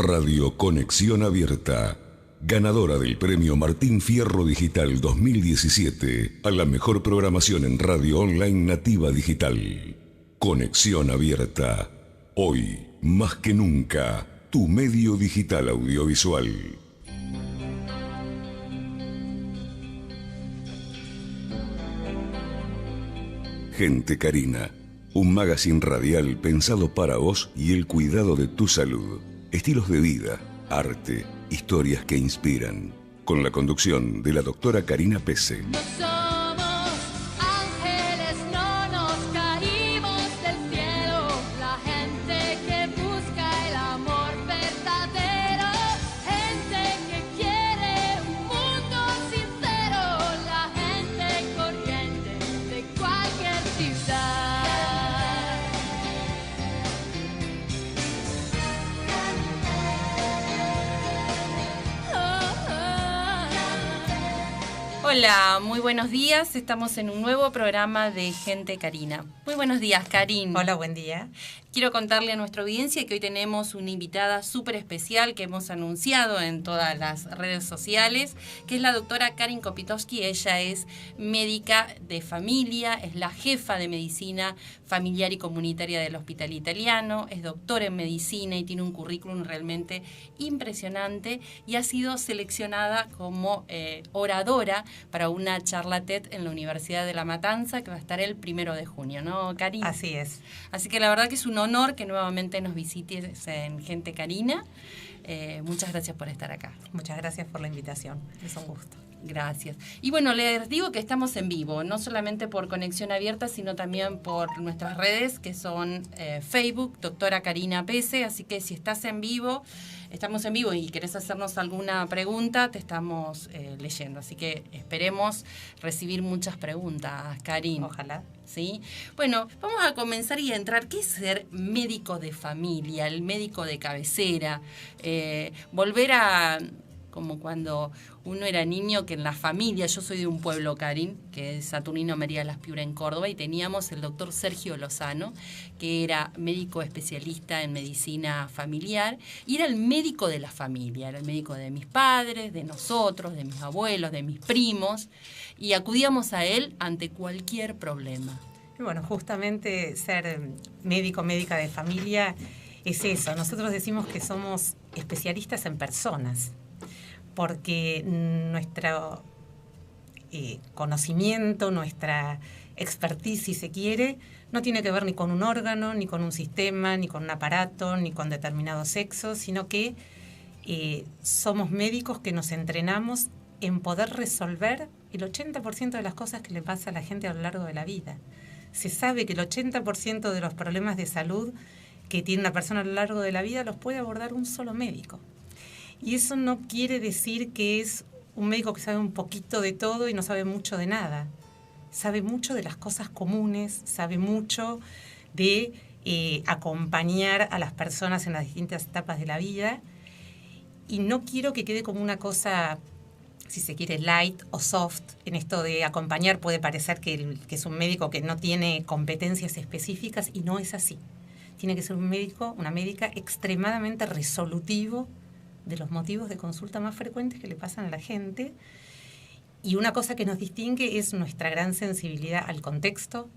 Radio Conexión Abierta, ganadora del Premio Martín Fierro Digital 2017 a la mejor programación en radio online nativa digital. Conexión Abierta, hoy más que nunca, tu medio digital audiovisual. Gente Carina, un magazine radial pensado para vos y el cuidado de tu salud. Estilos de vida, arte, historias que inspiran. Con la conducción de la doctora Karina Pese. No somos ángeles, no nos caímos del cielo. La gente que busca el amor verdadero. Gente que quiere un mundo sincero. La gente corriente de cualquier ciudad. Hola, muy buenos días. Estamos en un nuevo programa de Gente Carina. Muy buenos días, Karin. Hola, buen día. Quiero contarle a nuestra audiencia que hoy tenemos una invitada súper especial que hemos anunciado en todas las redes sociales, que es la doctora Karin Kopytowski. Ella es médica de familia, es la jefa de medicina familiar y comunitaria del Hospital Italiano, es doctora en medicina y tiene un currículum realmente impresionante y ha sido seleccionada como oradora para una charla TED en la Universidad de La Matanza que va a estar el 1 de junio, ¿no, Karin? Así es. Así que la verdad que es un honor que nuevamente nos visites en Gente Carina. Muchas gracias por estar acá. Muchas gracias por la invitación. Es un gusto. Gracias. Y bueno, les digo que estamos en vivo, no solamente por Conexión Abierta, sino también por nuestras redes, que son Facebook, doctora Karina Pese. Así que si estás en vivo, estamos en vivo y querés hacernos alguna pregunta, te estamos leyendo. Así que esperemos recibir muchas preguntas, Karin. Ojalá. ¿Sí? Bueno, vamos a comenzar y a entrar. ¿Qué es ser médico de familia, el médico de cabecera? Volver a, como cuando uno era niño, que en la familia, yo soy de un pueblo, Karin, que es Saturnino María Las Piura en Córdoba, y teníamos el doctor Sergio Lozano, que era médico especialista en medicina familiar, y era el médico de la familia, era el médico de mis padres, de nosotros, de mis abuelos, de mis primos, y acudíamos a él ante cualquier problema. Y bueno, justamente ser médico, médica de familia es eso. Nosotros decimos que somos especialistas en personas, porque nuestro conocimiento, nuestra expertise, si se quiere, no tiene que ver ni con un órgano, ni con un sistema, ni con un aparato, ni con determinado sexo, sino que somos médicos que nos entrenamos en poder resolver el 80% de las cosas que le pasa a la gente a lo largo de la vida. Se sabe que el 80% de los problemas de salud que tiene una persona a lo largo de la vida los puede abordar un solo médico. Y eso no quiere decir que es un médico que sabe un poquito de todo y no sabe mucho de nada. Sabe mucho de las cosas comunes, sabe mucho de acompañar a las personas en las distintas etapas de la vida. Y no quiero que quede como una cosa, si se quiere, light o soft. En esto de acompañar puede parecer que es un médico que no tiene competencias específicas, y no es así. Tiene que ser un médico, una médica extremadamente resolutivo de los motivos de consulta más frecuentes que le pasan a la gente. Y una cosa que nos distingue es nuestra gran sensibilidad al contexto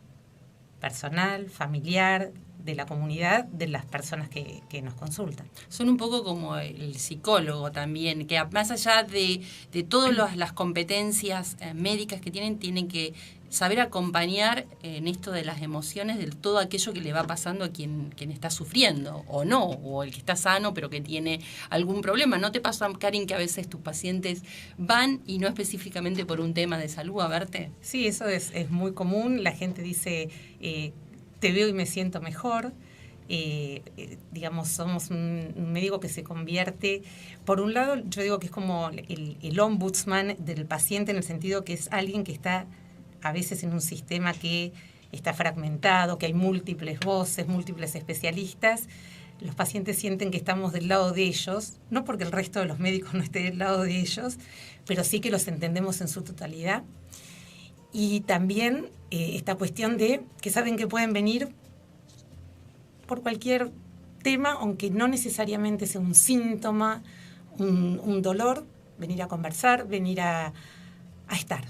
personal, familiar, de la comunidad, de las personas que nos consultan. Son un poco como el psicólogo también, que más allá de todas las competencias médicas que tienen que saber acompañar en esto de las emociones, de todo aquello que le va pasando a quien está sufriendo, o no, o el que está sano pero que tiene algún problema. ¿No te pasa, Karin, que a veces tus pacientes van y no específicamente por un tema de salud a verte? Sí, eso es muy común. La gente dice, te veo y me siento mejor. Digamos, somos un médico que se convierte, por un lado, yo digo que es como el ombudsman del paciente, en el sentido que es alguien que está a veces en un sistema que está fragmentado, que hay múltiples voces, múltiples especialistas. Los pacientes sienten que estamos del lado de ellos, no porque el resto de los médicos no esté del lado de ellos, pero sí que los entendemos en su totalidad. Y también esta cuestión de que saben que pueden venir por cualquier tema, aunque no necesariamente sea un síntoma, un dolor, venir a conversar, venir a estar.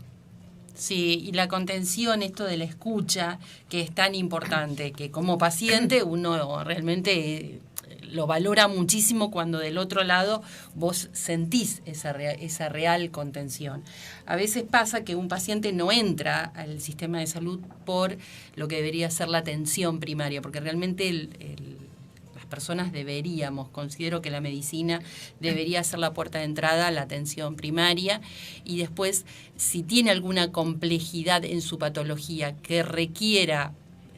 Sí, y la contención, esto de la escucha, que es tan importante, que como paciente uno realmente lo valora muchísimo cuando del otro lado vos sentís esa real contención. A veces pasa que un paciente no entra al sistema de salud por lo que debería ser la atención primaria, porque realmente las personas considero que la medicina debería ser la puerta de entrada a la atención primaria, y después, si tiene alguna complejidad en su patología que requiera,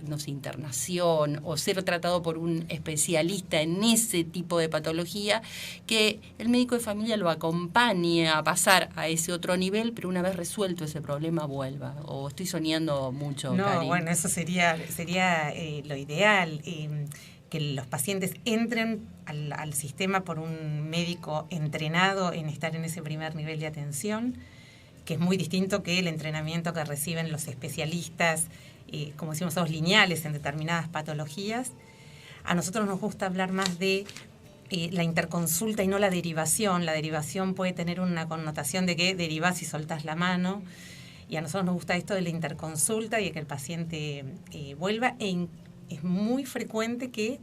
no sé, internación o ser tratado por un especialista en ese tipo de patología, que el médico de familia lo acompañe a pasar a ese otro nivel, pero una vez resuelto ese problema vuelva. O estoy soñando mucho, No, Karin. bueno, eso sería lo ideal, que los pacientes entren al sistema por un médico entrenado en estar en ese primer nivel de atención, que es muy distinto que el entrenamiento que reciben los especialistas, como decimos, los lineales en determinadas patologías. A nosotros nos gusta hablar más de la interconsulta y no la derivación. La derivación puede tener una connotación de que derivás y soltás la mano, y a nosotros nos gusta esto de la interconsulta y de que el paciente vuelva. Es muy frecuente que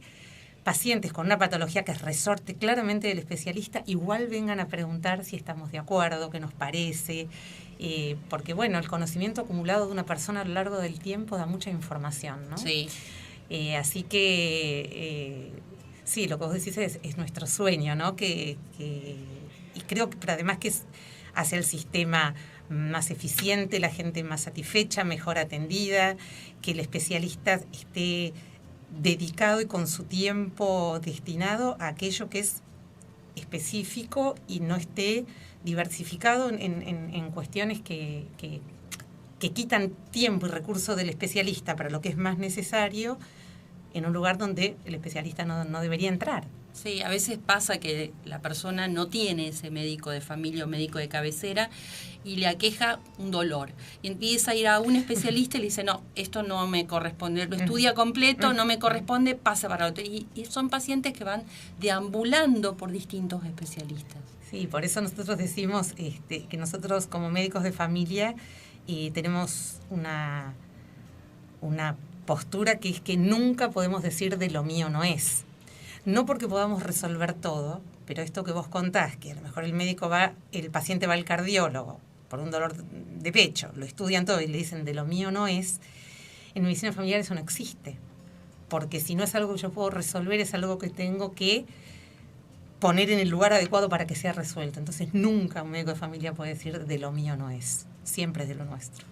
pacientes con una patología que resorte claramente del especialista igual vengan a preguntar si estamos de acuerdo, qué nos parece, porque bueno, el conocimiento acumulado de una persona a lo largo del tiempo da mucha información, ¿no? Sí. Así que sí, lo que vos decís es nuestro sueño, ¿no? Y creo que, pero además que hace el sistema más eficiente, la gente más satisfecha, mejor atendida, que el especialista esté dedicado y con su tiempo destinado a aquello que es específico y no esté diversificado en cuestiones que quitan tiempo y recursos del especialista para lo que es más necesario, en un lugar donde el especialista no debería entrar. Sí, a veces pasa que la persona no tiene ese médico de familia o médico de cabecera y le aqueja un dolor. Y empieza a ir a un especialista y le dice, no, esto no me corresponde, lo estudia completo, no me corresponde, pasa para otro. Y son pacientes que van deambulando por distintos especialistas. Sí, por eso nosotros decimos que nosotros como médicos de familia tenemos una postura que es que nunca podemos decir de lo mío no es. No porque podamos resolver todo, pero esto que vos contás, que a lo mejor el paciente va al cardiólogo por un dolor de pecho, lo estudian todo y le dicen de lo mío no es, en medicina familiar eso no existe. Porque si no es algo que yo puedo resolver, es algo que tengo que poner en el lugar adecuado para que sea resuelto. Entonces nunca un médico de familia puede decir de lo mío no es, siempre es de lo nuestro.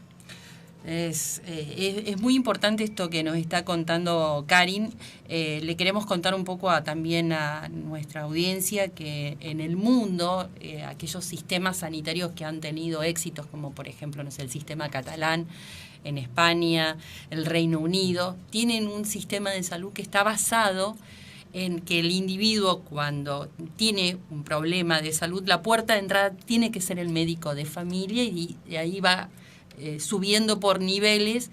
Es muy importante esto que nos está contando Karin. Le queremos contar un poco también a nuestra audiencia que en el mundo aquellos sistemas sanitarios que han tenido éxitos, como por ejemplo, no sé, el sistema catalán en España, el Reino Unido, tienen un sistema de salud que está basado en que el individuo, cuando tiene un problema de salud, la puerta de entrada tiene que ser el médico de familia, y ahí va subiendo por niveles,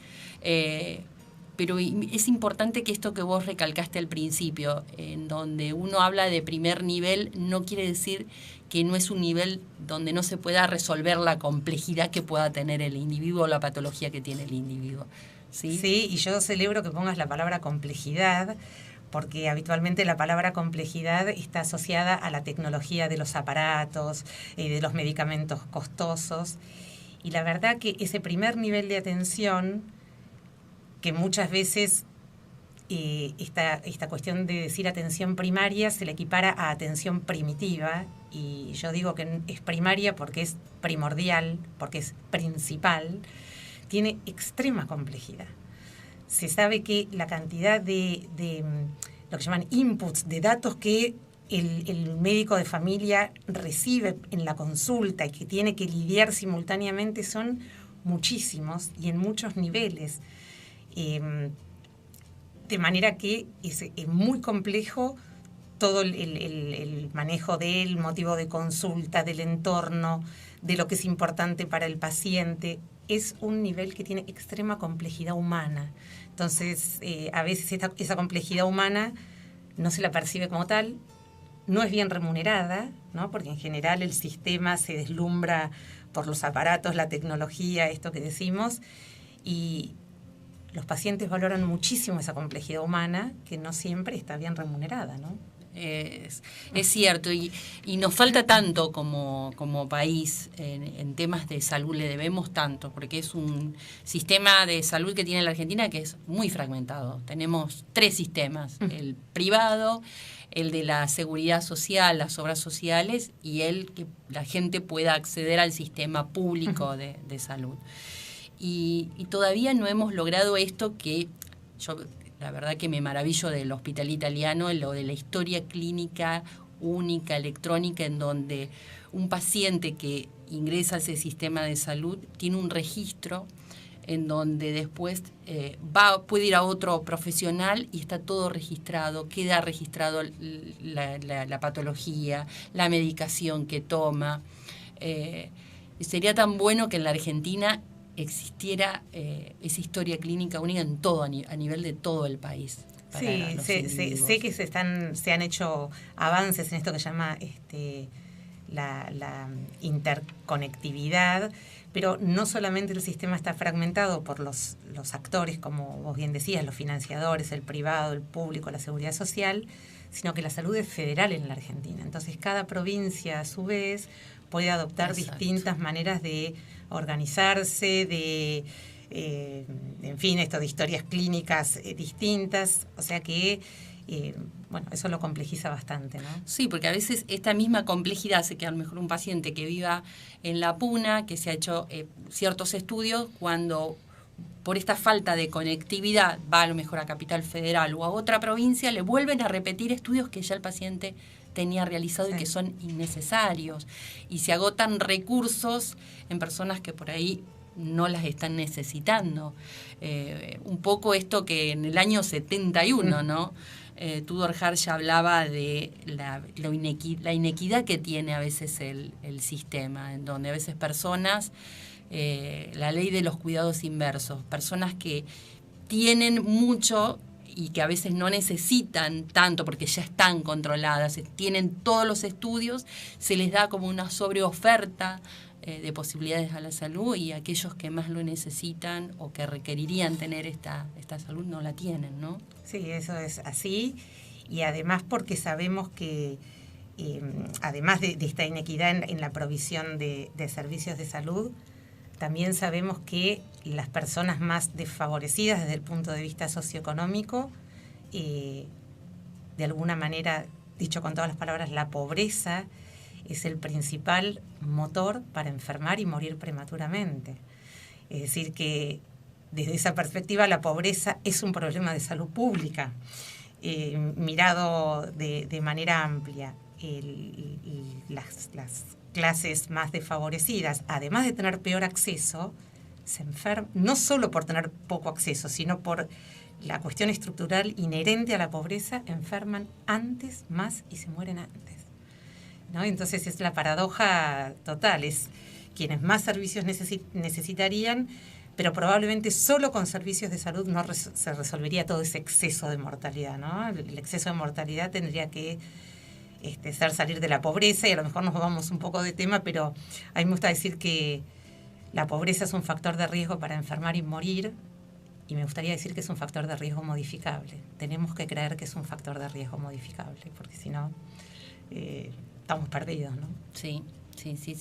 pero es importante que esto que vos recalcaste al principio, en donde uno habla de primer nivel, no quiere decir que no es un nivel donde no se pueda resolver la complejidad que pueda tener el individuo o la patología que tiene el individuo. ¿Sí? Sí, y yo celebro que pongas la palabra complejidad, porque habitualmente la palabra complejidad está asociada a la tecnología de los aparatos, de los medicamentos costosos. Y la verdad que ese primer nivel de atención, que muchas veces esta cuestión de decir atención primaria se le equipara a atención primitiva, y yo digo que es primaria porque es primordial, porque es principal, tiene extrema complejidad. Se sabe que la cantidad de lo que llaman inputs, de datos que el médico de familia recibe en la consulta y que tiene que lidiar simultáneamente son muchísimos y en muchos niveles. De manera que es muy complejo todo el manejo del motivo de consulta, del entorno, de lo que es importante para el paciente. Es un nivel que tiene extrema complejidad humana. Entonces, a veces esa complejidad humana no se la percibe como tal, no es bien remunerada, ¿no? Porque en general el sistema se deslumbra por los aparatos, la tecnología, esto que decimos, y los pacientes valoran muchísimo esa complejidad humana que no siempre está bien remunerada, ¿no? Es cierto, y nos falta tanto como país en temas de salud, le debemos tanto, porque es un sistema de salud que tiene la Argentina que es muy fragmentado. Tenemos 3 sistemas, el privado, el de la seguridad social, las obras sociales, y el que la gente pueda acceder al sistema público de salud. Y todavía no hemos logrado esto que yo... La verdad que me maravillo del hospital italiano, lo de la historia clínica única, electrónica, en donde un paciente que ingresa a ese sistema de salud tiene un registro en donde después puede ir a otro profesional y está todo registrado, queda registrado la patología, la medicación que toma. Sería tan bueno que en la Argentina existiera esa historia clínica única en todo, a nivel de todo el país. Sí, sé que se han hecho avances en esto que se llama la interconectividad, pero no solamente el sistema está fragmentado por los actores, como vos bien decías, los financiadores, el privado, el público, la seguridad social, sino que la salud es federal en la Argentina. Entonces cada provincia a su vez puede adoptar distintas maneras de organizarse, de, en fin, esto de historias clínicas distintas, o sea que, bueno, eso lo complejiza bastante, ¿no? Sí, porque a veces esta misma complejidad hace que a lo mejor un paciente que viva en La Puna, que se ha hecho ciertos estudios, cuando por esta falta de conectividad va a lo mejor a Capital Federal o a otra provincia, le vuelven a repetir estudios que ya el paciente tenía realizado y que son innecesarios, y se agotan recursos en personas que por ahí no las están necesitando. Un poco esto que en el año 71, ¿no? Tudor Hart ya hablaba de la inequidad que tiene a veces el sistema, en donde a veces personas, la ley de los cuidados inversos, personas que tienen mucho y que a veces no necesitan tanto porque ya están controladas, tienen todos los estudios, se les da como una sobreoferta de posibilidades a la salud, y aquellos que más lo necesitan o que requerirían tener esta salud no la tienen, ¿no? Sí, eso es así, y además porque sabemos que además de esta inequidad en la provisión de servicios de salud, también sabemos que las personas más desfavorecidas desde el punto de vista socioeconómico, de alguna manera, dicho con todas las palabras, la pobreza es el principal motor para enfermar y morir prematuramente. Es decir, que desde esa perspectiva la pobreza es un problema de salud pública, mirado de manera amplia. Las clases más desfavorecidas, además de tener peor acceso, se enferman, no solo por tener poco acceso, sino por la cuestión estructural inherente a la pobreza, enferman antes, más y se mueren antes, ¿no? Entonces es la paradoja total, es quienes más servicios necesitarían, pero probablemente solo con servicios de salud no se resolvería todo ese exceso de mortalidad, ¿no? El exceso de mortalidad tendría que ser salir de la pobreza, y a lo mejor nos vamos un poco de tema, pero a mí me gusta decir que la pobreza es un factor de riesgo para enfermar y morir, y me gustaría decir que es un factor de riesgo modificable. Tenemos que creer que es un factor de riesgo modificable, porque si no, estamos perdidos, ¿no? Sí.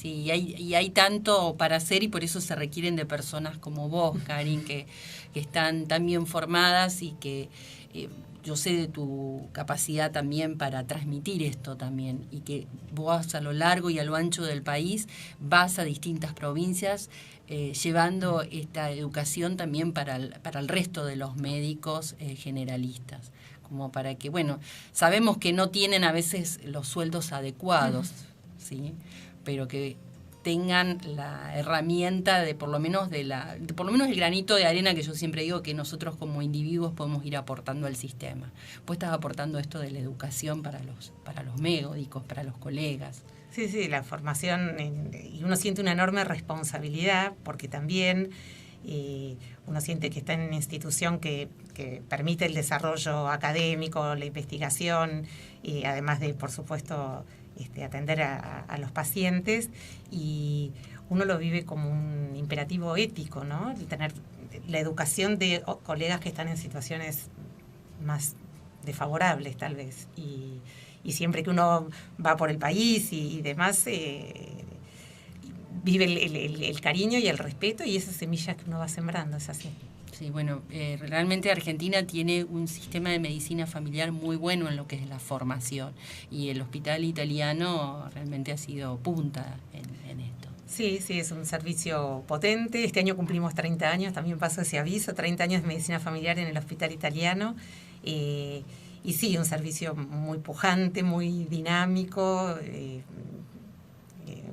Y hay tanto para hacer, y por eso se requieren de personas como vos, Karin, que están tan bien formadas, y que yo sé de tu capacidad también para transmitir esto también, y que vos a lo largo y a lo ancho del país vas a distintas provincias llevando esta educación también para el resto de los médicos generalistas, como para que, bueno, sabemos que no tienen a veces los sueldos adecuados, ¿sí? Pero que tengan la herramienta de por lo menos el granito de arena que yo siempre digo que nosotros como individuos podemos ir aportando al sistema. Vos estás aportando esto de la educación para los médicos, para los colegas. Sí, la formación, y uno siente una enorme responsabilidad porque también uno siente que está en una institución que permite el desarrollo académico, la investigación, además de, por supuesto, atender a los pacientes, y uno lo vive como un imperativo ético, ¿no? El tener la educación de colegas que están en situaciones más desfavorables, tal vez, y siempre que uno va por el país y demás, vive el cariño y el respeto, y esas semillas que uno va sembrando, es así. Sí, bueno, realmente Argentina tiene un sistema de medicina familiar muy bueno en lo que es la formación, y el hospital italiano realmente ha sido punta en esto. Sí, es un servicio potente. Este año cumplimos 30 años, también paso ese aviso, 30 años de medicina familiar en el hospital italiano. Y sí, un servicio muy pujante, muy dinámico,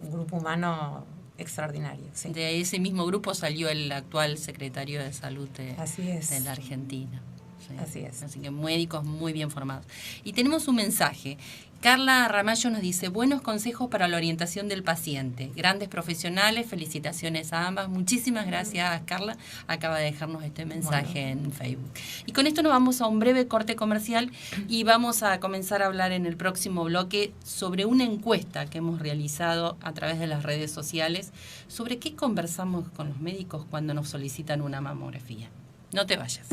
un grupo humano extraordinario. Sí. De ese mismo grupo salió el actual secretario de Salud de la Argentina. Sí. Así es. Así que médicos muy bien formados. Y tenemos un mensaje. Carla Ramallo nos dice: buenos consejos para la orientación del paciente. Grandes profesionales, felicitaciones a ambas. Muchísimas gracias, Carla. Acaba de dejarnos este mensaje en Facebook. Y con esto nos vamos a un breve corte comercial y vamos a comenzar a hablar en el próximo bloque sobre una encuesta que hemos realizado a través de las redes sociales sobre qué conversamos con los médicos cuando nos solicitan una mamografía. No te vayas.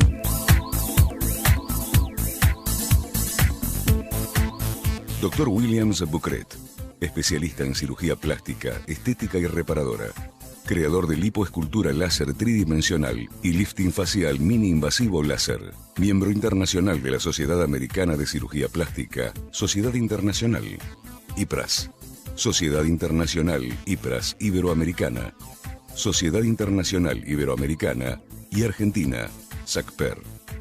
Dr. Williams Bucret, especialista en cirugía plástica, estética y reparadora. Creador de lipoescultura láser tridimensional y lifting facial mini invasivo láser. Miembro internacional de la Sociedad Americana de Cirugía Plástica, Sociedad Internacional, IPRAS. Sociedad Internacional IPRAS Iberoamericana. Sociedad Internacional Iberoamericana y Argentina, SACPER.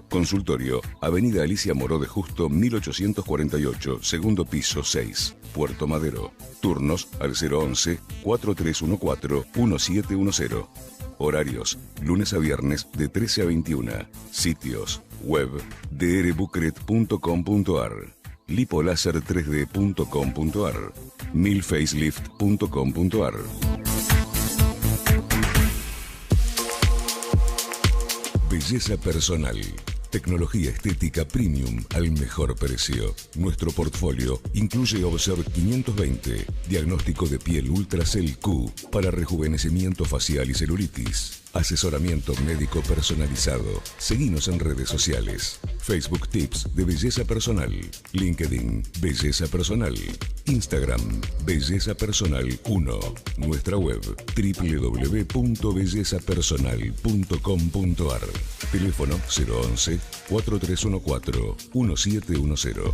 Consultorio, Avenida Alicia Moró de Justo, 1848, segundo piso 6, Puerto Madero. Turnos al 011-4314-1710. Horarios, lunes a viernes de 13 a 21. Sitios, web, drbucret.com.ar, lipolaser3d.com.ar, milfacelift.com.ar. Belleza personal. Tecnología estética premium al mejor precio. Nuestro portfolio incluye Observe 520, diagnóstico de piel Ultracell Q para rejuvenecimiento facial y celulitis. Asesoramiento médico personalizado. Seguinos en redes sociales. Facebook Tips de Belleza Personal. LinkedIn Belleza Personal. Instagram Belleza Personal 1. Nuestra web www.bellezapersonal.com.ar. Teléfono 011-4314-1710.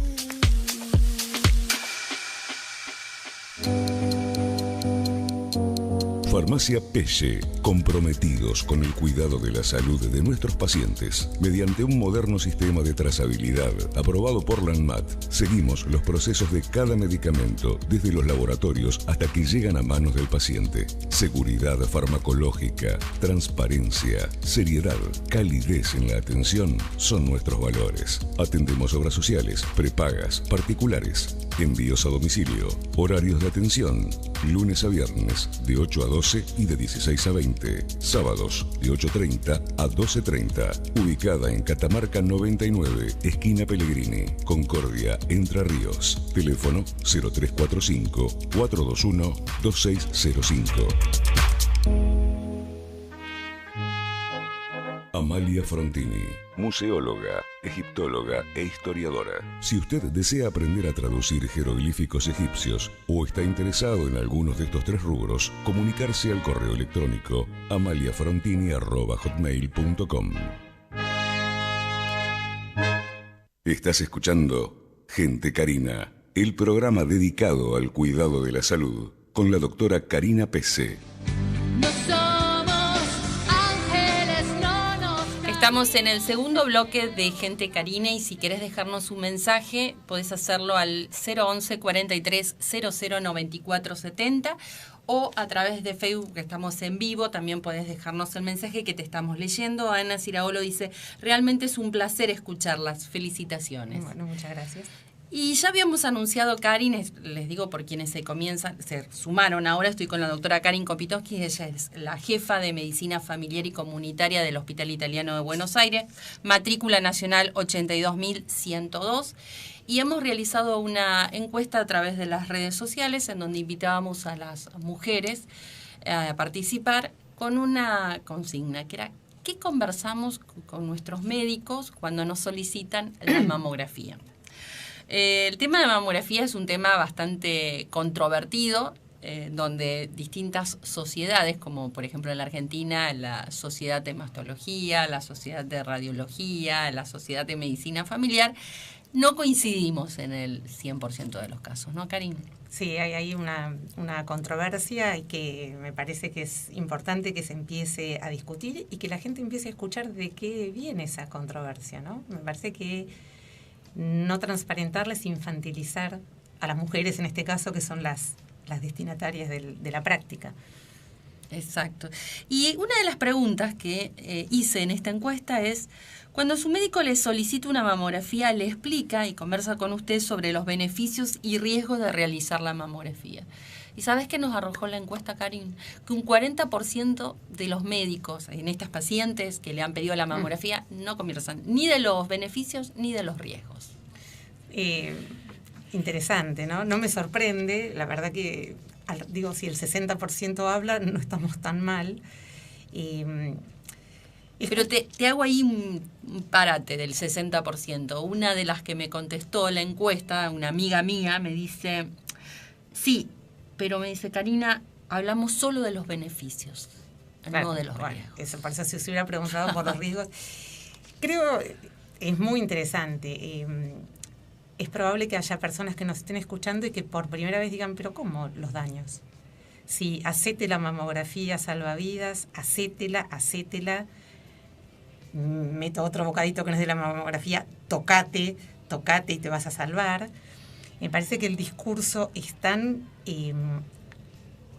Farmacia Pelle, comprometidos con el cuidado de la salud de nuestros pacientes. Mediante un moderno sistema de trazabilidad aprobado por la ANMAT, seguimos los procesos de cada medicamento, desde los laboratorios hasta que llegan a manos del paciente. Seguridad farmacológica, transparencia, seriedad, calidez en la atención son nuestros valores. Atendemos obras sociales, prepagas, particulares, envíos a domicilio, horarios de atención, lunes a viernes de 8 a 12 y de 16 a 20, sábados de 8:30 a 12:30, ubicada en Catamarca 99, esquina Pellegrini, Concordia, Entre Ríos. Teléfono 0345-421-2605. Amalia Frontini, museóloga, egiptóloga e historiadora. Si usted desea aprender a traducir jeroglíficos egipcios o está interesado en algunos de estos tres rubros, comunicarse al correo electrónico amaliafrontini@hotmail.com. Estás escuchando Gente Carina, el programa dedicado al cuidado de la salud, con la doctora Karina Pese. Estamos en el segundo bloque de Gente Carina, y si querés dejarnos un mensaje podés hacerlo al 011 43 00 94 70, o a través de Facebook, que estamos en vivo, también podés dejarnos el mensaje que te estamos leyendo. Ana Ciraolo dice: realmente es un placer escucharlas, felicitaciones. Bueno, muchas gracias. Y ya habíamos anunciado, Karin, les digo por quienes se sumaron ahora, estoy con la doctora Karin Kopitoski, ella es la jefa de Medicina Familiar y Comunitaria del Hospital Italiano de Buenos Aires, matrícula nacional 82.102, y hemos realizado una encuesta a través de las redes sociales en donde invitábamos a las mujeres a participar con una consigna, que era ¿qué conversamos con nuestros médicos cuando nos solicitan la mamografía? El tema de mamografía es un tema bastante controvertido, donde distintas sociedades, como por ejemplo en la Argentina, la Sociedad de Mastología, la Sociedad de Radiología, la Sociedad de Medicina Familiar, no coincidimos en el 100% de los casos, ¿no, Karin? Sí, hay una controversia y que me parece que es importante que se empiece a discutir y que la gente empiece a escuchar de qué viene esa controversia, ¿no? Me parece que no transparentarles, infantilizar a las mujeres, en este caso, que son las destinatarias de la práctica. Exacto. Y una de las preguntas que hice en esta encuesta es, cuando su médico le solicita una mamografía, le explica y conversa con usted sobre los beneficios y riesgos de realizar la mamografía. ¿Y sabes qué nos arrojó la encuesta, Karin? Que un 40% de los médicos en estas pacientes que le han pedido la mamografía no conversan ni de los beneficios ni de los riesgos. Interesante, ¿no? No me sorprende, la verdad que, digo, si el 60% habla, no estamos tan mal. Pero te hago ahí un parate del 60%. Una de las que me contestó la encuesta, una amiga mía, me dice, sí, pero me dice, Karina, hablamos solo de los beneficios, no de los riesgos. Eso, por eso si se hubiera preguntado por los riesgos. Creo es muy interesante. Es probable que haya personas que nos estén escuchando y que por primera vez digan, pero ¿cómo los daños? Sí, hacete la mamografía salvavidas, hacétela. Meto otro bocadito que no es de la mamografía, tocate y te vas a salvar. Me parece que el discurso es tan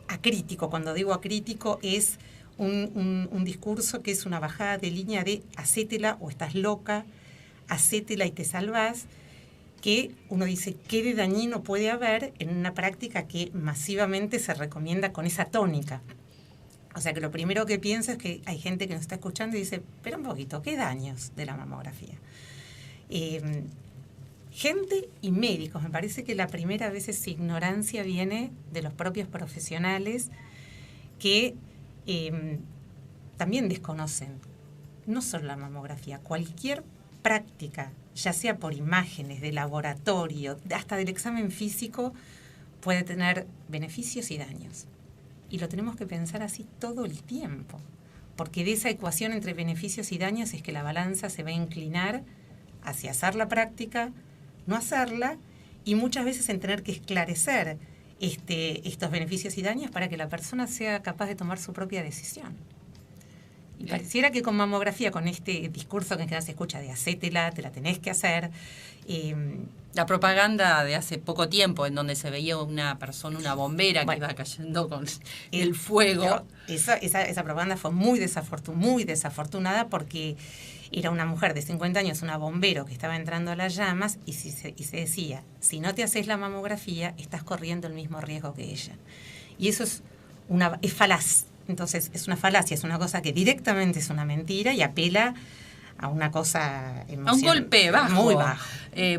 acrítico. Cuando digo acrítico es un discurso que es una bajada de línea de hacétela o estás loca, hacétela y te salvás, que uno dice, ¿qué de dañino puede haber en una práctica que masivamente se recomienda con esa tónica? O sea que lo primero que pienso es que hay gente que nos está escuchando y dice, pero un poquito, ¿qué daños de la mamografía? Gente y médicos, me parece que la primera vez esa ignorancia viene de los propios profesionales que también desconocen, no solo la mamografía, cualquier práctica, ya sea por imágenes, de laboratorio, hasta del examen físico, puede tener beneficios y daños. Y lo tenemos que pensar así todo el tiempo, porque de esa ecuación entre beneficios y daños es que la balanza se va a inclinar hacia hacer la práctica, no hacerla, y muchas veces en tener que esclarecer estos beneficios y daños para que la persona sea capaz de tomar su propia decisión. Y pareciera que con mamografía, con este discurso que se escucha de hacétela, te la tenés que hacer. La propaganda de hace poco tiempo, en donde se veía una persona, una bombera, que iba cayendo con el fuego. Esa propaganda fue muy desafortunada porque era una mujer de 50 años, una bombero que estaba entrando a las llamas y se decía, si no te haces la mamografía, estás corriendo el mismo riesgo que ella. Y eso es falaz. Entonces, es una falacia, es una cosa que directamente es una mentira y apela a una cosa emocional. A un golpe bajo. Muy bajo.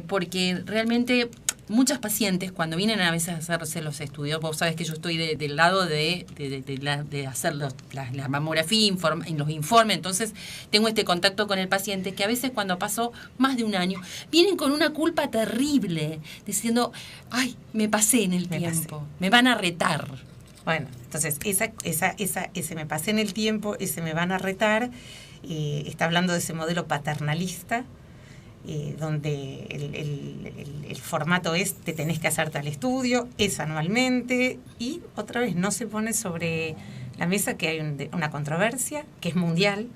Porque realmente muchas pacientes, cuando vienen a veces a hacerse los estudios, vos sabés que yo estoy del lado de hacer la mamografía, en los informes, entonces tengo este contacto con el paciente que a veces cuando pasó más de un año, vienen con una culpa terrible, diciendo, ay, me pasé en el tiempo, me van a retar. Bueno, entonces ese me pasé en el tiempo, ese me van a retar, está hablando de ese modelo paternalista, donde el formato es, te tenés que hacer tal estudio, es anualmente, y otra vez no se pone sobre la mesa que hay una controversia, que es mundial,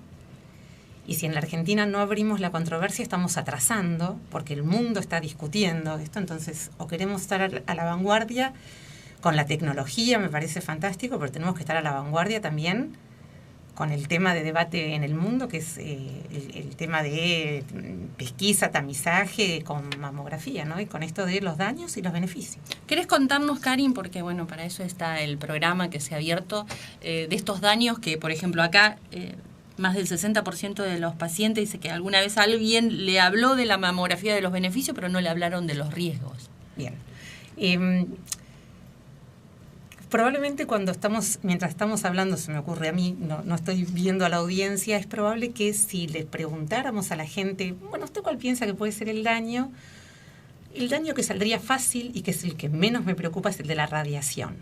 y si en la Argentina no abrimos la controversia estamos atrasando, porque el mundo está discutiendo esto, entonces o queremos estar a la vanguardia. Con la tecnología me parece fantástico, pero tenemos que estar a la vanguardia también con el tema de debate en el mundo, que es el tema de pesquisa, tamizaje con mamografía, ¿no? Y con esto de los daños y los beneficios. ¿Querés contarnos, Karin, porque bueno, para eso está el programa que se ha abierto, de estos daños que, por ejemplo, acá más del 60% de los pacientes dice que alguna vez alguien le habló de la mamografía de los beneficios, pero no le hablaron de los riesgos? Bien. Probablemente mientras estamos hablando, se me ocurre a mí, no estoy viendo a la audiencia, es probable que si le preguntáramos a la gente, bueno, ¿usted cuál piensa que puede ser el daño? El daño que saldría fácil y que es el que menos me preocupa es el de la radiación.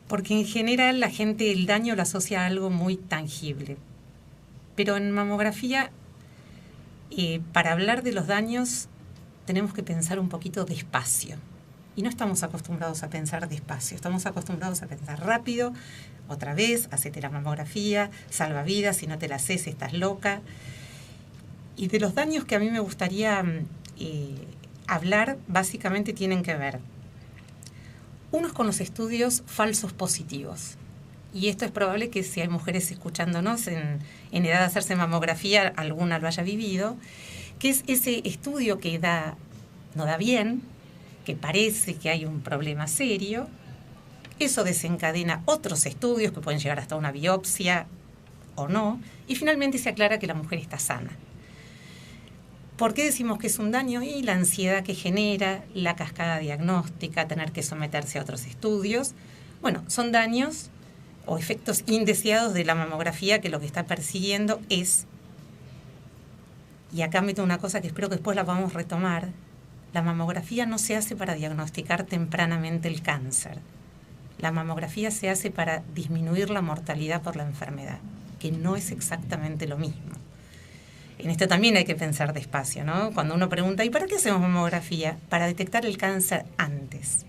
Porque en general la gente el daño lo asocia a algo muy tangible. Pero en mamografía, para hablar de los daños, tenemos que pensar un poquito despacio. Y no estamos acostumbrados a pensar despacio, estamos acostumbrados a pensar rápido, otra vez, hacete la mamografía, salva vidas, si no te la haces estás loca. Y de los daños que a mí me gustaría hablar, básicamente tienen que ver, unos con los estudios falsos positivos. Y esto es probable que si hay mujeres escuchándonos en edad de hacerse mamografía, alguna lo haya vivido, que es ese estudio que no da bien, que parece que hay un problema serio, eso desencadena otros estudios que pueden llegar hasta una biopsia o no, y finalmente se aclara que la mujer está sana. ¿Por qué decimos que es un daño? Y la ansiedad que genera, la cascada diagnóstica, tener que someterse a otros estudios. Bueno, son daños o efectos indeseados de la mamografía que lo que está persiguiendo es, y acá meto una cosa que espero que después la podamos retomar, la mamografía no se hace para diagnosticar tempranamente el cáncer. La mamografía se hace para disminuir la mortalidad por la enfermedad, que no es exactamente lo mismo. En esto también hay que pensar despacio, ¿no? Cuando uno pregunta, ¿y para qué hacemos mamografía? Para detectar el cáncer antes.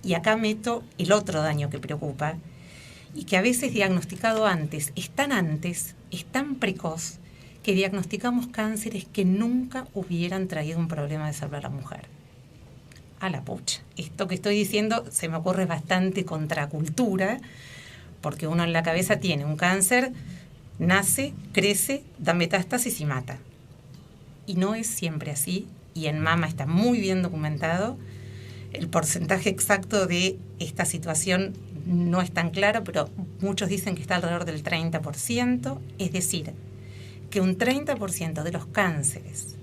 Y acá meto el otro daño que preocupa, y que a veces diagnosticado antes, es tan precoz, que diagnosticamos cánceres que nunca hubieran traído un problema de salud a la mujer. A la pucha. Esto que estoy diciendo se me ocurre bastante contracultura, porque uno en la cabeza tiene un cáncer, nace, crece, da metástasis y mata. Y no es siempre así, y en mama está muy bien documentado. El porcentaje exacto de esta situación no es tan claro, pero muchos dicen que está alrededor del 30%, es decir, que un 30% de los cánceres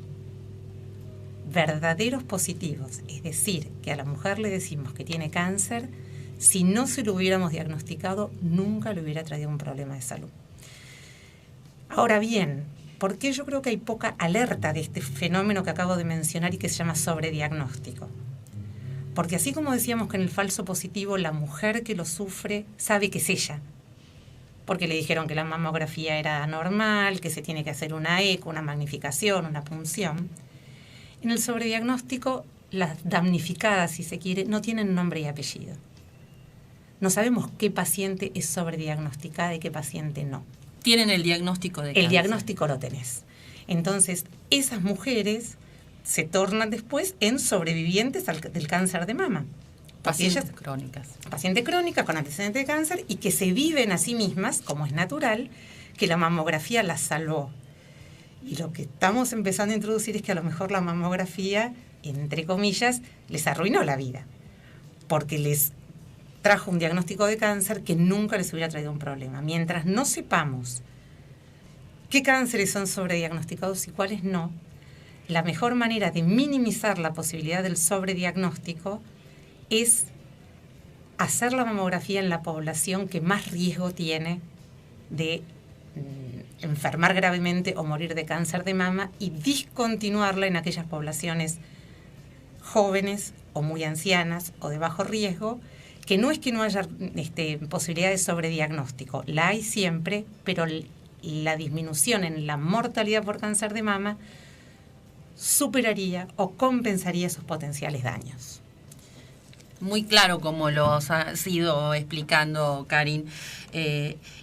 verdaderos positivos, es decir, que a la mujer le decimos que tiene cáncer, si no se lo hubiéramos diagnosticado, nunca le hubiera traído un problema de salud. Ahora bien, ¿por qué yo creo que hay poca alerta de este fenómeno que acabo de mencionar y que se llama sobrediagnóstico? Porque así como decíamos que en el falso positivo la mujer que lo sufre sabe que es ella, porque le dijeron que la mamografía era anormal, que se tiene que hacer una eco, una magnificación, una punción. En el sobrediagnóstico, las damnificadas, si se quiere, no tienen nombre y apellido. No sabemos qué paciente es sobrediagnosticada y qué paciente no. Tienen el diagnóstico de cáncer. El diagnóstico lo tenés. Entonces, esas mujeres se tornan después en sobrevivientes del cáncer de mama. Pacientes crónicas. Pacientes crónicas con antecedentes de cáncer y que se viven a sí mismas, como es natural, que la mamografía las salvó. Y lo que estamos empezando a introducir es que a lo mejor la mamografía, entre comillas, les arruinó la vida, porque les trajo un diagnóstico de cáncer que nunca les hubiera traído un problema. Mientras no sepamos qué cánceres son sobrediagnosticados y cuáles no, la mejor manera de minimizar la posibilidad del sobrediagnóstico es hacer la mamografía en la población que más riesgo tiene de enfermar gravemente o morir de cáncer de mama y discontinuarla en aquellas poblaciones jóvenes o muy ancianas o de bajo riesgo, que no es que no haya posibilidad de sobrediagnóstico, la hay siempre, pero la disminución en la mortalidad por cáncer de mama superaría o compensaría esos potenciales daños. Muy claro como los has ido explicando, Karin.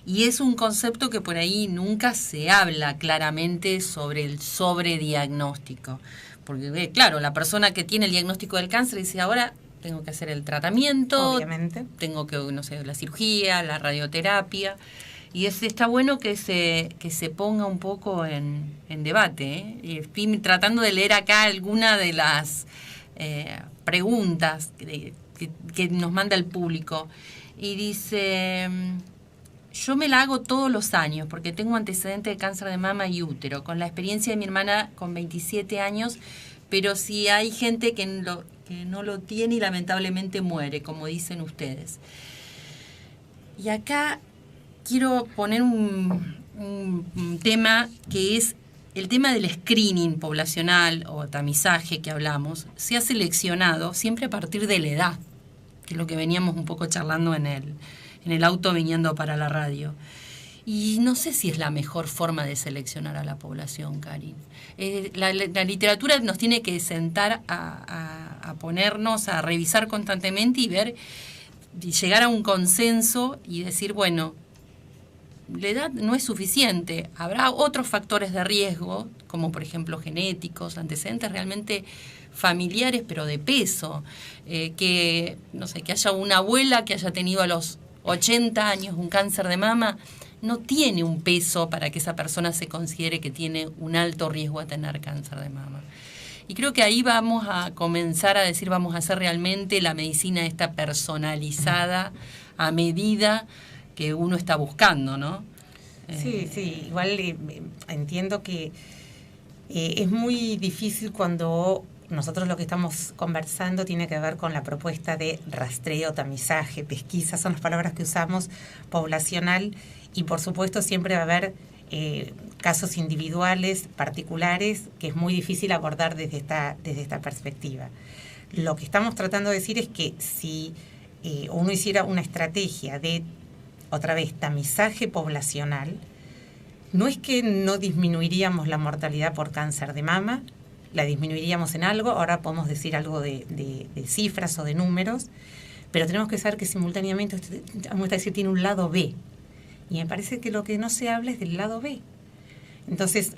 Y es un concepto que por ahí nunca se habla claramente sobre el sobrediagnóstico. Porque, claro, la persona que tiene el diagnóstico del cáncer dice, ahora tengo que hacer el tratamiento, obviamente, tengo que, no sé, la cirugía, la radioterapia. Y está bueno que se ponga un poco en debate, ¿eh? Y estoy tratando de leer acá alguna de las preguntas que nos manda el público. Y dice: yo me la hago todos los años porque tengo antecedentes de cáncer de mama y útero, con la experiencia de mi hermana con 27 años, pero sí hay gente que no lo tiene y lamentablemente muere, como dicen ustedes. Y acá quiero poner un tema que es el tema del screening poblacional o tamizaje que hablamos. Se ha seleccionado siempre a partir de la edad, que es lo que veníamos un poco charlando en el auto viniendo para la radio. Y no sé si es la mejor forma de seleccionar a la población, Karin. La literatura nos tiene que sentar a ponernos, a revisar constantemente y ver, y llegar a un consenso y decir, bueno, la edad no es suficiente. Habrá otros factores de riesgo, como por ejemplo genéticos, antecedentes realmente familiares, pero de peso. Que haya una abuela que haya tenido a los 80 años un cáncer de mama, no tiene un peso para que esa persona se considere que tiene un alto riesgo a tener cáncer de mama. Y creo que ahí vamos a comenzar a decir, vamos a hacer realmente la medicina esta personalizada a medida que uno está buscando, ¿no? Sí, igual entiendo que es muy difícil cuando nosotros lo que estamos conversando tiene que ver con la propuesta de rastreo, tamizaje, pesquisa, son las palabras que usamos, poblacional, y por supuesto siempre va a haber casos individuales, particulares, que es muy difícil abordar desde esta perspectiva. Lo que estamos tratando de decir es que si uno hiciera una estrategia de, otra vez, tamizaje poblacional, no es que no disminuiríamos la mortalidad por cáncer de mama, la disminuiríamos en algo, ahora podemos decir algo de cifras o de números, pero tenemos que saber que simultáneamente, vamos a decir, tiene un lado B. Y me parece que lo que no se habla es del lado B. Entonces,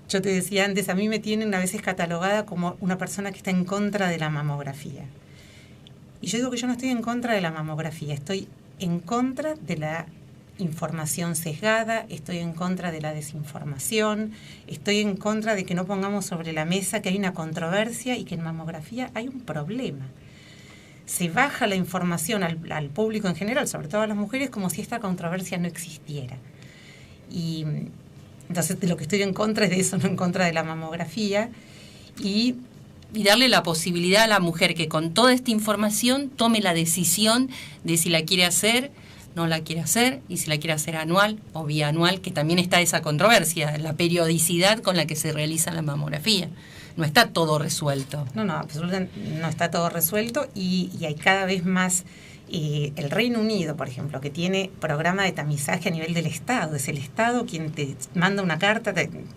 yo te decía antes, a mí me tienen a veces catalogada como una persona que está en contra de la mamografía. Y yo digo que yo no estoy en contra de la mamografía, estoy en contra de la información sesgada, estoy en contra de la desinformación, estoy en contra de que no pongamos sobre la mesa que hay una controversia y que en mamografía hay un problema. Se baja la información al público en general, sobre todo a las mujeres, como si esta controversia no existiera. Y entonces de lo que estoy en contra es de eso, no en contra de la mamografía. Y darle la posibilidad a la mujer que con toda esta información tome la decisión de si la quiere hacer, no la quiere hacer, y si la quiere hacer anual o bianual, que también está esa controversia, la periodicidad con la que se realiza la mamografía. No está todo resuelto. No, absolutamente no está todo resuelto y hay cada vez más. El Reino Unido, por ejemplo, que tiene programa de tamizaje a nivel del Estado, es el Estado quien te manda una carta,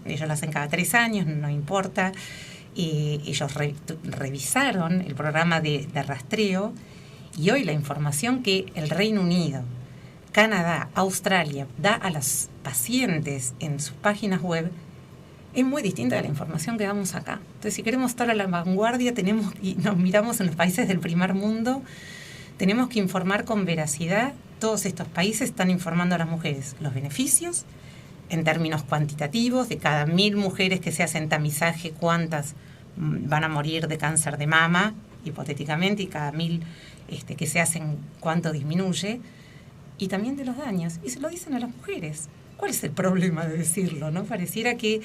ellos lo hacen cada 3 años, no importa. Ellos revisaron el programa de rastreo y hoy la información que el Reino Unido, Canadá, Australia da a los pacientes en sus páginas web es muy distinta de la información que damos acá. Entonces, si queremos estar a la vanguardia, y nos miramos en los países del primer mundo, tenemos que informar con veracidad. Todos estos países están informando a las mujeres los beneficios, en términos cuantitativos, de cada 1000 mujeres que se hacen tamizaje, cuántas van a morir de cáncer de mama, hipotéticamente, y cada 1000 que se hacen, cuánto disminuye, y también de los daños. Y se lo dicen a las mujeres. ¿Cuál es el problema de decirlo, no? Pareciera que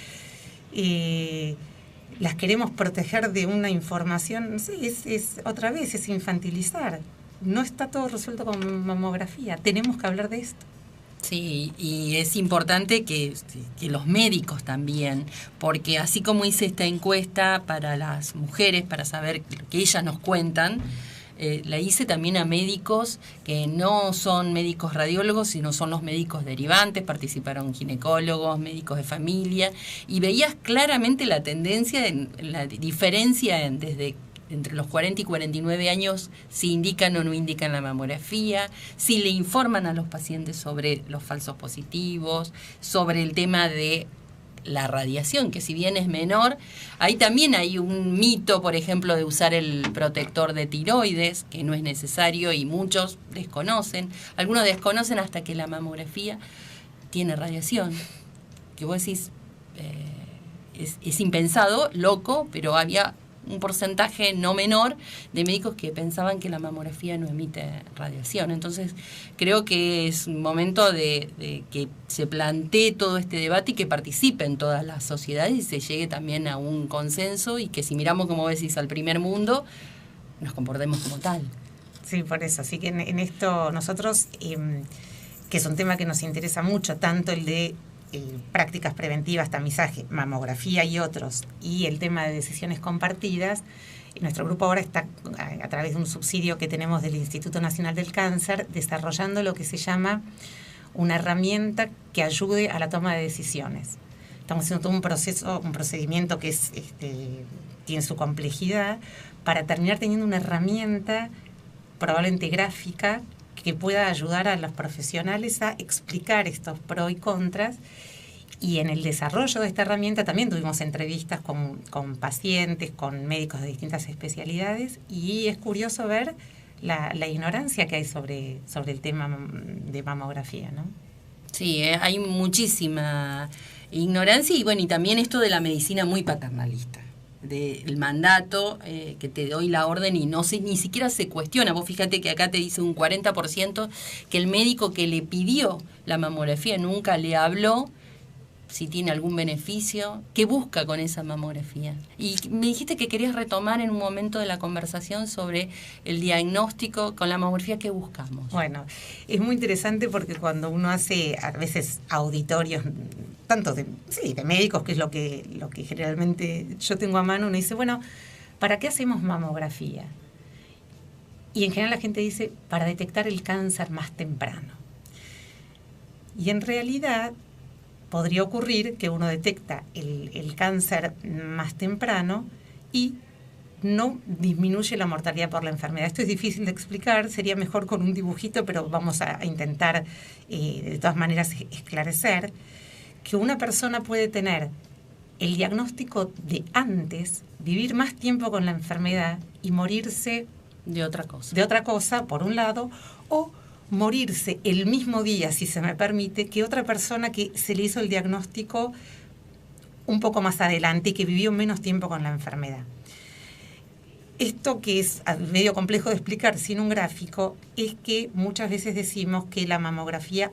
las queremos proteger de una información, no sé, otra vez, es infantilizar. No está todo resuelto con mamografía, tenemos que hablar de esto. Sí, y es importante que los médicos también, porque así como hice esta encuesta para las mujeres, para saber lo que ellas nos cuentan, la hice también a médicos que no son médicos radiólogos, sino son los médicos derivantes, participaron ginecólogos, médicos de familia, y veías claramente la tendencia, la diferencia desde entre los 40 y 49 años, si indican o no indican la mamografía, si le informan a los pacientes sobre los falsos positivos, sobre el tema de la radiación, que si bien es menor, ahí también hay un mito, por ejemplo, de usar el protector de tiroides, que no es necesario y muchos desconocen. Algunos desconocen hasta que la mamografía tiene radiación. Que vos decís, es impensado, loco, pero había un porcentaje no menor de médicos que pensaban que la mamografía no emite radiación. Entonces, creo que es un momento de que se plantee todo este debate y que participen todas las sociedades y se llegue también a un consenso, y que si miramos, como decís, al primer mundo, nos comportemos como tal. Sí, por eso. Así que en esto nosotros, que es un tema que nos interesa mucho, tanto el de prácticas preventivas, tamizaje, mamografía y otros, y el tema de decisiones compartidas, nuestro grupo ahora está, a través de un subsidio que tenemos del Instituto Nacional del Cáncer, desarrollando lo que se llama una herramienta que ayude a la toma de decisiones. Estamos haciendo todo un procedimiento que tiene su complejidad, para terminar teniendo una herramienta probablemente gráfica que pueda ayudar a los profesionales a explicar estos pros y contras. Y en el desarrollo de esta herramienta también tuvimos entrevistas con pacientes, con médicos de distintas especialidades, y es curioso ver la ignorancia que hay sobre el tema de mamografía, ¿no? Sí, hay muchísima ignorancia, y bueno, y también esto de la medicina muy paternalista, del mandato, que te doy la orden y ni siquiera se cuestiona. Vos fíjate que acá te dice un 40% que el médico que le pidió la mamografía nunca le habló si tiene algún beneficio, qué busca con esa mamografía. Y me dijiste que querías retomar en un momento de la conversación sobre el diagnóstico con la mamografía, ¿qué buscamos? Bueno, es muy interesante porque cuando uno hace a veces auditorios, tanto de médicos, que es lo que generalmente yo tengo a mano, uno dice, bueno, ¿para qué hacemos mamografía? Y en general la gente dice, para detectar el cáncer más temprano. Y en realidad podría ocurrir que uno detecta el cáncer más temprano y no disminuye la mortalidad por la enfermedad. Esto es difícil de explicar, sería mejor con un dibujito, pero vamos a intentar de todas maneras esclarecer que una persona puede tener el diagnóstico de antes, vivir más tiempo con la enfermedad y morirse de otra cosa. De otra cosa, por un lado, o morirse el mismo día, si se me permite, que otra persona que se le hizo el diagnóstico un poco más adelante y que vivió menos tiempo con la enfermedad. Esto, que es medio complejo de explicar sin un gráfico, es que muchas veces decimos que la mamografía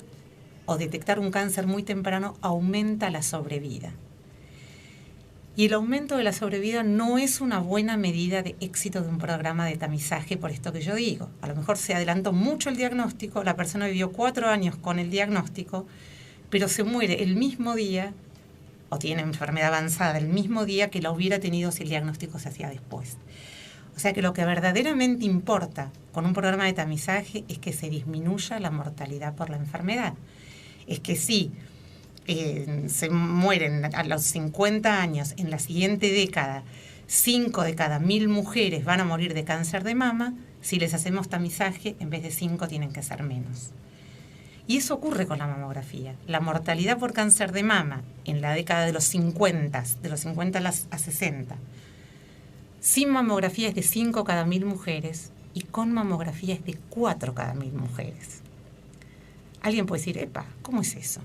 o detectar un cáncer muy temprano aumenta la sobrevida. Y el aumento de la sobrevida no es una buena medida de éxito de un programa de tamizaje, por esto que yo digo. A lo mejor se adelantó mucho el diagnóstico, la persona vivió 4 años con el diagnóstico, pero se muere el mismo día, o tiene enfermedad avanzada el mismo día que la hubiera tenido si el diagnóstico se hacía después. O sea que lo que verdaderamente importa con un programa de tamizaje es que se disminuya la mortalidad por la enfermedad. Es que sí, se mueren a los 50 años, en la siguiente década, 5 de cada 1000 mujeres van a morir de cáncer de mama. Si les hacemos tamizaje, en vez de 5 tienen que ser menos. Y eso ocurre con la mamografía. La mortalidad por cáncer de mama en la década de los 50 a 60, sin mamografía es de 5 cada 1000 mujeres y con mamografía es de 4 cada 1000 mujeres. Alguien puede decir, epa, ¿cómo es eso?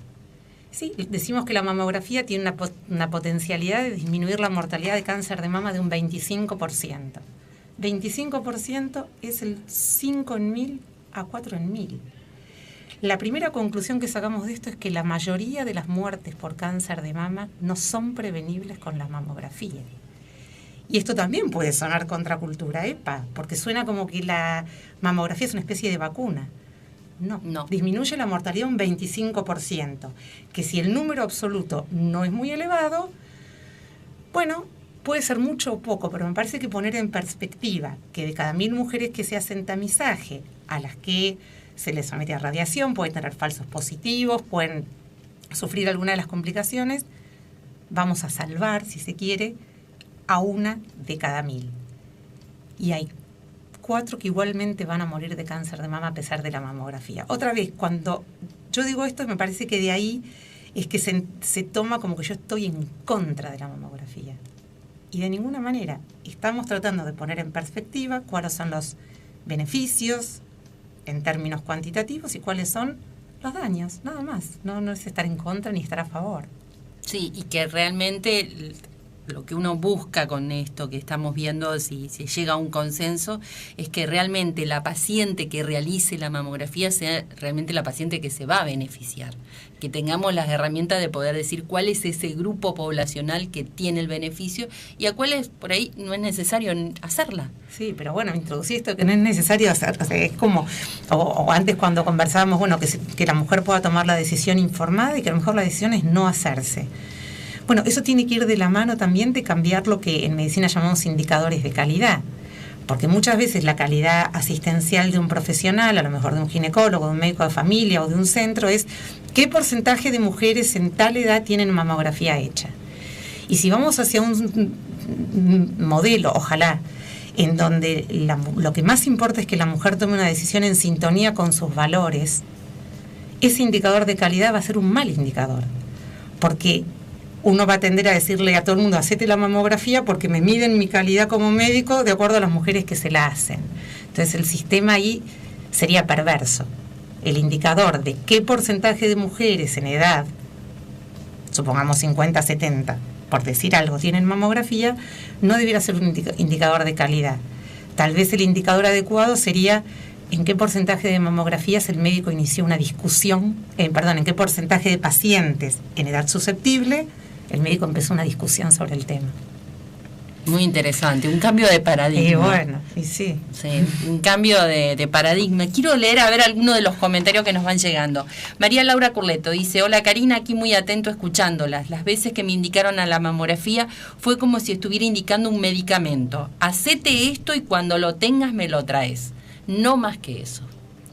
Sí, decimos que la mamografía tiene una potencialidad de disminuir la mortalidad de cáncer de mama de un 25%. 25% es el 5 en 1000 a 4 en 1000. La primera conclusión que sacamos de esto es que la mayoría de las muertes por cáncer de mama no son prevenibles con la mamografía. Y esto también puede sonar contracultura, epa, porque suena como que la mamografía es una especie de vacuna. No, disminuye la mortalidad un 25%, que si el número absoluto no es muy elevado, bueno, puede ser mucho o poco, pero me parece que poner en perspectiva que de cada 1000 mujeres que se hacen tamizaje, a las que se les somete a radiación, pueden tener falsos positivos, pueden sufrir alguna de las complicaciones, vamos a salvar, si se quiere, a 1 de cada 1000. Y hay 4 que igualmente van a morir de cáncer de mama a pesar de la mamografía. Otra vez, cuando yo digo esto, me parece que de ahí es que se toma como que yo estoy en contra de la mamografía. Y de ninguna manera. Estamos tratando de poner en perspectiva cuáles son los beneficios en términos cuantitativos y cuáles son los daños, nada más. No es estar en contra ni estar a favor. Sí, y que realmente lo que uno busca con esto que estamos viendo, si llega a un consenso, es que realmente la paciente que realice la mamografía sea realmente la paciente que se va a beneficiar. Que tengamos las herramientas de poder decir cuál es ese grupo poblacional que tiene el beneficio y a cuáles por ahí no es necesario hacerla. Sí, pero bueno, introducir esto que no es necesario hacer, o sea, es como, o antes cuando conversábamos, bueno, que la mujer pueda tomar la decisión informada y que a lo mejor la decisión es no hacerse. Bueno, eso tiene que ir de la mano también de cambiar lo que en medicina llamamos indicadores de calidad, porque muchas veces la calidad asistencial de un profesional, a lo mejor de un ginecólogo, de un médico de familia o de un centro, es qué porcentaje de mujeres en tal edad tienen mamografía hecha. Y si vamos hacia un modelo, ojalá, en donde lo que más importa es que la mujer tome una decisión en sintonía con sus valores, ese indicador de calidad va a ser un mal indicador, porque uno va a tender a decirle a todo el mundo, hacete la mamografía porque me miden mi calidad como médico de acuerdo a las mujeres que se la hacen. Entonces el sistema ahí sería perverso. El indicador de qué porcentaje de mujeres en edad, supongamos 50, 70, por decir algo, tienen mamografía, no debiera ser un indicador de calidad. Tal vez el indicador adecuado sería en qué porcentaje de mamografías el médico inició una discusión, en qué porcentaje de pacientes en edad susceptible el médico empezó una discusión sobre el tema. Muy interesante, un cambio de paradigma. Y bueno, y sí. Sí, un cambio de paradigma. Quiero leer a ver algunos de los comentarios que nos van llegando. María Laura Curleto dice: hola Karina, aquí muy atento escuchándolas. Las veces que me indicaron a la mamografía fue como si estuviera indicando un medicamento. Hacete esto y cuando lo tengas me lo traes. No más que eso.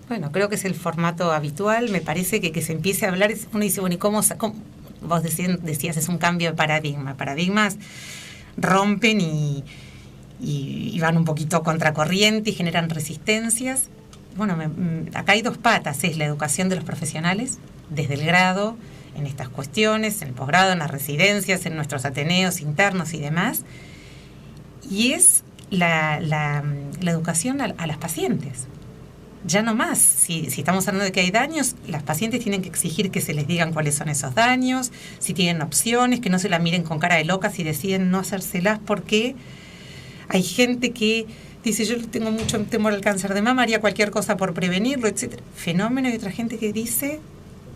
Bueno, creo que es el formato habitual. Me parece que se empiece a hablar, uno dice, bueno, ¿y cómo vos decías, es un cambio de paradigma? Paradigmas rompen y van un poquito contracorriente y generan resistencias. Bueno, acá hay dos patas, es la educación de los profesionales, desde el grado, en estas cuestiones, en el posgrado, en las residencias, en nuestros ateneos internos y demás, y es la educación a las pacientes. Ya no más, si estamos hablando de que hay daños, las pacientes tienen que exigir que se les digan cuáles son esos daños, si tienen opciones, que no se la miren con cara de loca si deciden no hacérselas, porque hay gente que dice, yo tengo mucho temor al cáncer de mama, haría cualquier cosa por prevenirlo, etcétera. Fenómeno. Y otra gente que dice,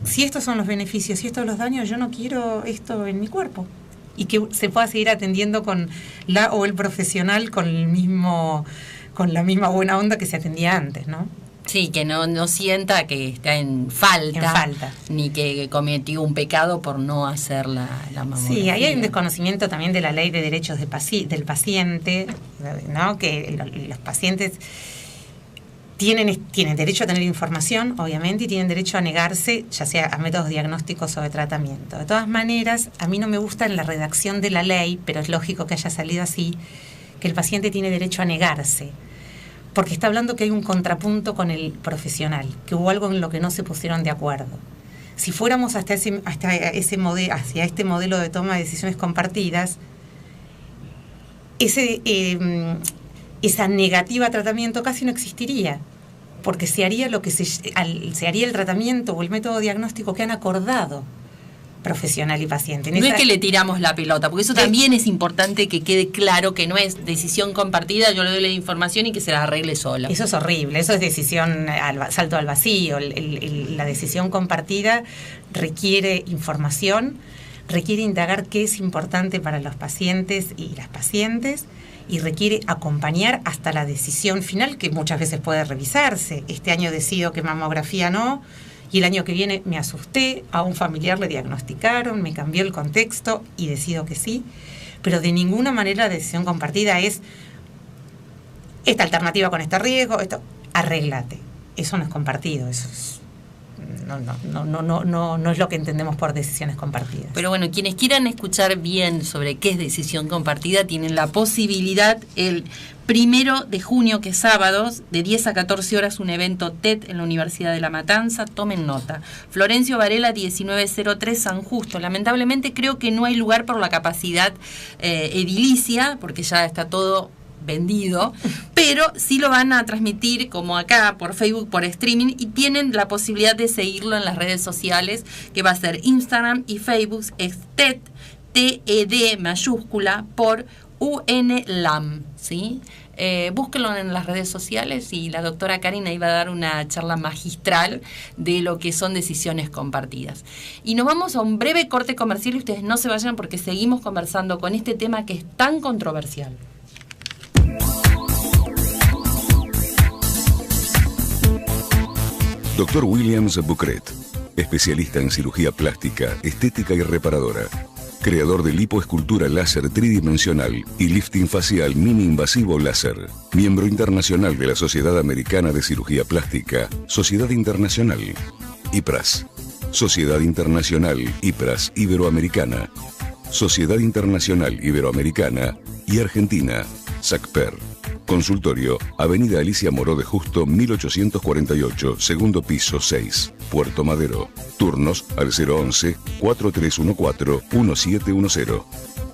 si estos son los beneficios, si estos son los daños, yo no quiero esto en mi cuerpo. Y que se pueda seguir atendiendo con la o el profesional con la misma buena onda que se atendía antes, ¿no? Sí, que no sienta que está en falta, ni que cometió un pecado por no hacer la mamografía. Sí, ahí hay un desconocimiento también de la ley de derechos del paciente, ¿no? Que los pacientes tienen derecho a tener información, obviamente, y tienen derecho a negarse, ya sea a métodos diagnósticos o de tratamiento. De todas maneras, a mí no me gusta en la redacción de la ley, pero es lógico que haya salido así, que el paciente tiene derecho a negarse, porque está hablando que hay un contrapunto con el profesional, que hubo algo en lo que no se pusieron de acuerdo. Si fuéramos hacia este modelo de toma de decisiones compartidas, esa negativa a tratamiento casi no existiría, porque se haría el tratamiento o el método diagnóstico que han acordado profesional y paciente. No es que le tiramos la pelota, porque eso también es importante que quede claro, que no es decisión compartida, yo le doy la información y que se la arregle sola. Eso es horrible, eso es decisión salto al vacío. La decisión compartida requiere información, requiere indagar qué es importante para los pacientes y las pacientes, y requiere acompañar hasta la decisión final, que muchas veces puede revisarse. Este año decido que mamografía no, y el año que viene me asusté, a un familiar le diagnosticaron, me cambió el contexto y decido que sí. Pero de ninguna manera la decisión compartida es esta alternativa con este riesgo, arréglate. Eso no es compartido, eso es, no es lo que entendemos por decisiones compartidas. Pero bueno, quienes quieran escuchar bien sobre qué es decisión compartida tienen la posibilidad el 1 de junio, que es sábado, de 10 a 14 horas, un evento TED en la Universidad de La Matanza. Tomen nota. Florencio Varela, 1903, San Justo. Lamentablemente creo que no hay lugar por la capacidad edilicia, porque ya está todo vendido, pero sí lo van a transmitir como acá por Facebook, por streaming, y tienen la posibilidad de seguirlo en las redes sociales, que va a ser Instagram y Facebook, es TED, TED mayúscula, por UNLAM, ¿sí? Búsquenlo en las redes sociales y la doctora Karina iba a dar una charla magistral de lo que son decisiones compartidas. Y nos vamos a un breve corte comercial y ustedes no se vayan porque seguimos conversando con este tema que es tan controversial. Dr. Williams Bucret, especialista en cirugía plástica, estética y reparadora. Creador de lipoescultura láser tridimensional y lifting facial mini invasivo láser. Miembro internacional de la Sociedad Americana de Cirugía Plástica, Sociedad Internacional IPRAS, Sociedad Internacional IPRAS Iberoamericana, Sociedad Internacional Iberoamericana y Argentina, SACPER. Consultorio, Avenida Alicia Moró de Justo, 1848, segundo piso 6, Puerto Madero. Turnos al 011-4314-1710.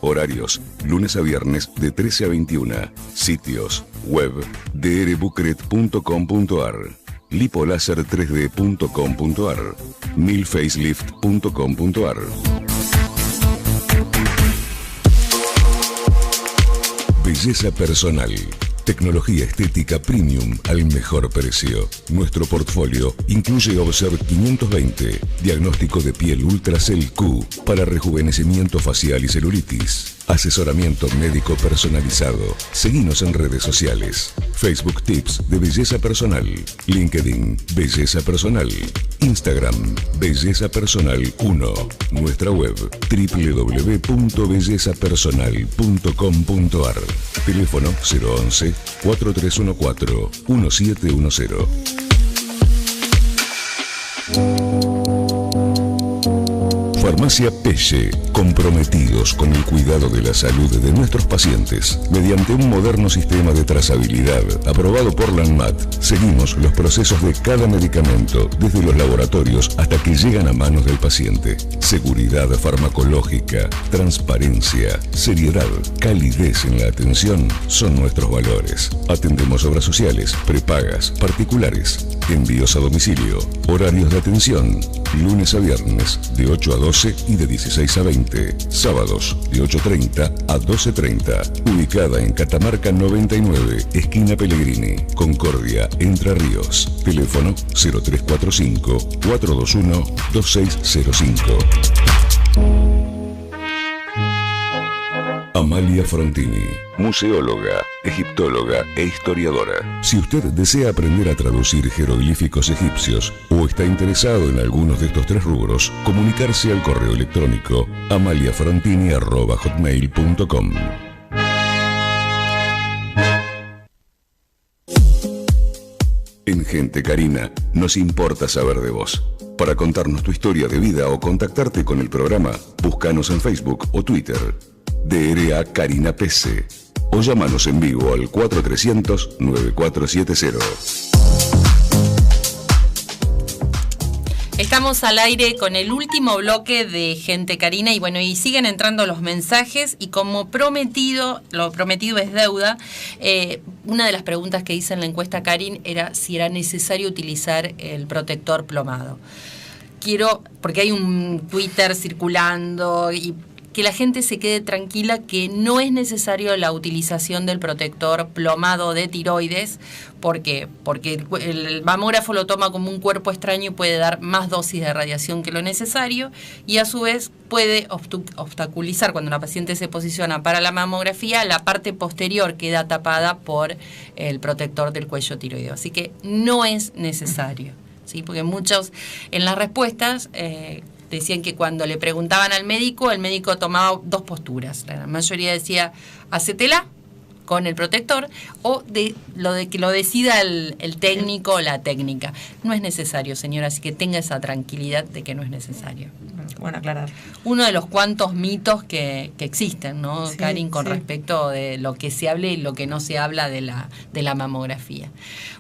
Horarios, lunes a viernes de 13 a 21. Sitios, web, drbucret.com.ar, lipolaser3d.com.ar, milfacelift.com.ar. Belleza personal. Tecnología estética premium al mejor precio. Nuestro portfolio incluye Observe 520, diagnóstico de piel Ultracell Q para rejuvenecimiento facial y celulitis. Asesoramiento médico personalizado. Seguinos en redes sociales. Facebook Tips de Belleza Personal. LinkedIn Belleza Personal. Instagram Belleza Personal 1. Nuestra web www.bellezapersonal.com.ar. Teléfono 011-4314-1710. Farmacia Pelle, comprometidos con el cuidado de la salud de nuestros pacientes. Mediante un moderno sistema de trazabilidad aprobado por la ANMAT, seguimos los procesos de cada medicamento, desde los laboratorios hasta que llegan a manos del paciente. Seguridad farmacológica, transparencia, seriedad, calidez en la atención son nuestros valores. Atendemos obras sociales, prepagas, particulares, envíos a domicilio, horarios de atención, lunes a viernes de 8 a 12 y de 16 a 20, sábados de 8:30 a 12:30, ubicada en Catamarca 99, esquina Pellegrini, Concordia, Entre Ríos. Teléfono 0345-421-2605. Amalia Frontini, museóloga, egiptóloga e historiadora. Si usted desea aprender a traducir jeroglíficos egipcios o está interesado en algunos de estos tres rubros, comunicarse al correo electrónico amaliafrontini@hotmail.com. En Gente Karina nos importa saber de vos. Para contarnos tu historia de vida o contactarte con el programa, búscanos en Facebook o Twitter. DRA Karina PC o llámanos en vivo al 4300-9470. Estamos al aire con el último bloque de Gente Karina y bueno, y siguen entrando los mensajes y como prometido, lo prometido es deuda, una de las preguntas que hice en la encuesta Karin era si era necesario utilizar el protector plomado. Porque hay un Twitter circulando y que la gente se quede tranquila que no es necesario la utilización del protector plomado de tiroides. ¿Por qué? Porque el mamógrafo lo toma como un cuerpo extraño y puede dar más dosis de radiación que lo necesario y a su vez puede obstaculizar cuando una paciente se posiciona para la mamografía, la parte posterior queda tapada por el protector del cuello tiroideo. Así que no es necesario, ¿sí? Porque muchos en las respuestas decían que cuando le preguntaban al médico, el médico tomaba dos posturas. La mayoría decía, hacétela con el protector o de que lo decida el técnico o la técnica. No es necesario, señora, así que tenga esa tranquilidad de que no es necesario. Bueno, aclarar. Uno de los cuantos mitos que existen, ¿no, Sí, Karin, con sí. respecto de lo que se habla y lo que no se habla de la mamografía.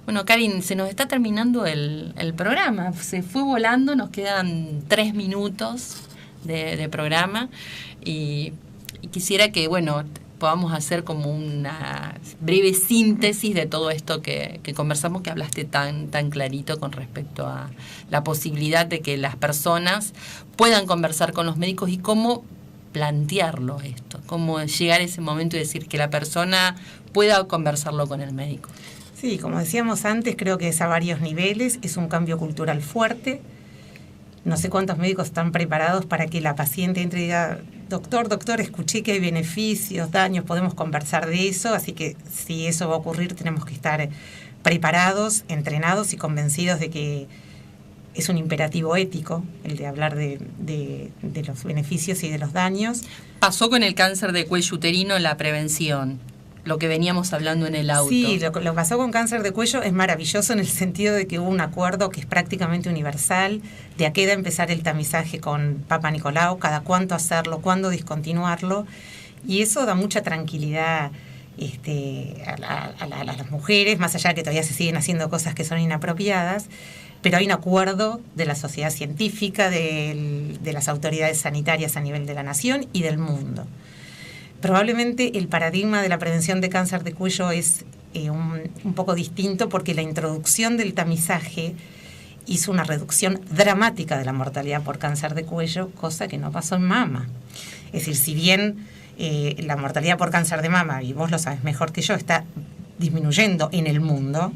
Bueno, Karin, se nos está terminando el programa. Se fue volando, nos quedan 3 minutos de programa y quisiera que, bueno, podamos hacer como una breve síntesis de todo esto que conversamos, que hablaste tan clarito con respecto a la posibilidad de que las personas puedan conversar con los médicos y cómo plantearlo esto, cómo llegar a ese momento y decir que la persona pueda conversarlo con el médico. Sí, como decíamos antes, creo que es a varios niveles, es un cambio cultural fuerte. No sé cuántos médicos están preparados para que la paciente entre y diga, doctor, escuché que hay beneficios, daños, podemos conversar de eso, así que si eso va a ocurrir tenemos que estar preparados, entrenados y convencidos de que es un imperativo ético el de hablar de los beneficios y de los daños. Pasó con el cáncer de cuello uterino, la prevención, lo que veníamos hablando en el auto. Sí, lo que pasó con cáncer de cuello es maravilloso en el sentido de que hubo un acuerdo que es prácticamente universal, de a qué edad empezar el tamizaje con Papa Nicolau, cada cuánto hacerlo, cuándo discontinuarlo, y eso da mucha tranquilidad a las mujeres, más allá de que todavía se siguen haciendo cosas que son inapropiadas, pero hay un acuerdo de la sociedad científica, de las autoridades sanitarias a nivel de la nación y del mundo. Probablemente el paradigma de la prevención de cáncer de cuello es un poco distinto porque la introducción del tamizaje hizo una reducción dramática de la mortalidad por cáncer de cuello, cosa que no pasó en mama. Es decir, si bien la mortalidad por cáncer de mama, y vos lo sabes mejor que yo, está disminuyendo en el mundo,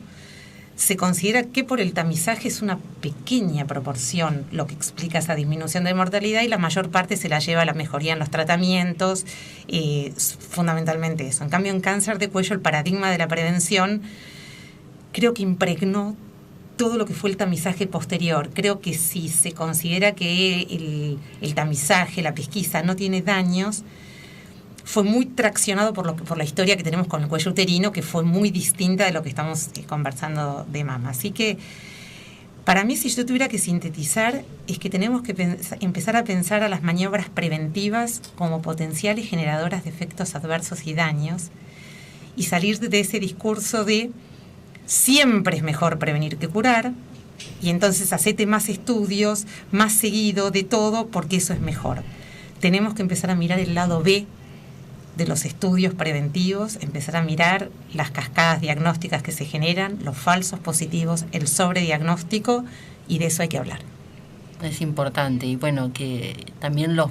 se considera que por el tamizaje es una pequeña proporción lo que explica esa disminución de mortalidad y la mayor parte se la lleva a la mejoría en los tratamientos, fundamentalmente eso. En cambio, en cáncer de cuello el paradigma de la prevención creo que impregnó todo lo que fue el tamizaje posterior. Creo que si se considera que el tamizaje, la pesquisa no tiene daños, fue muy traccionado por la historia que tenemos con el cuello uterino, que fue muy distinta de lo que estamos conversando de mama. Así que, para mí, si yo tuviera que sintetizar, es que tenemos que empezar a pensar a las maniobras preventivas como potenciales generadoras de efectos adversos y daños, y salir de ese discurso de siempre es mejor prevenir que curar, y entonces hacete más estudios, más seguido de todo, porque eso es mejor. Tenemos que empezar a mirar el lado B de los estudios preventivos, empezar a mirar las cascadas diagnósticas que se generan, los falsos positivos, el sobrediagnóstico, y de eso hay que hablar. Es importante, y bueno, que también los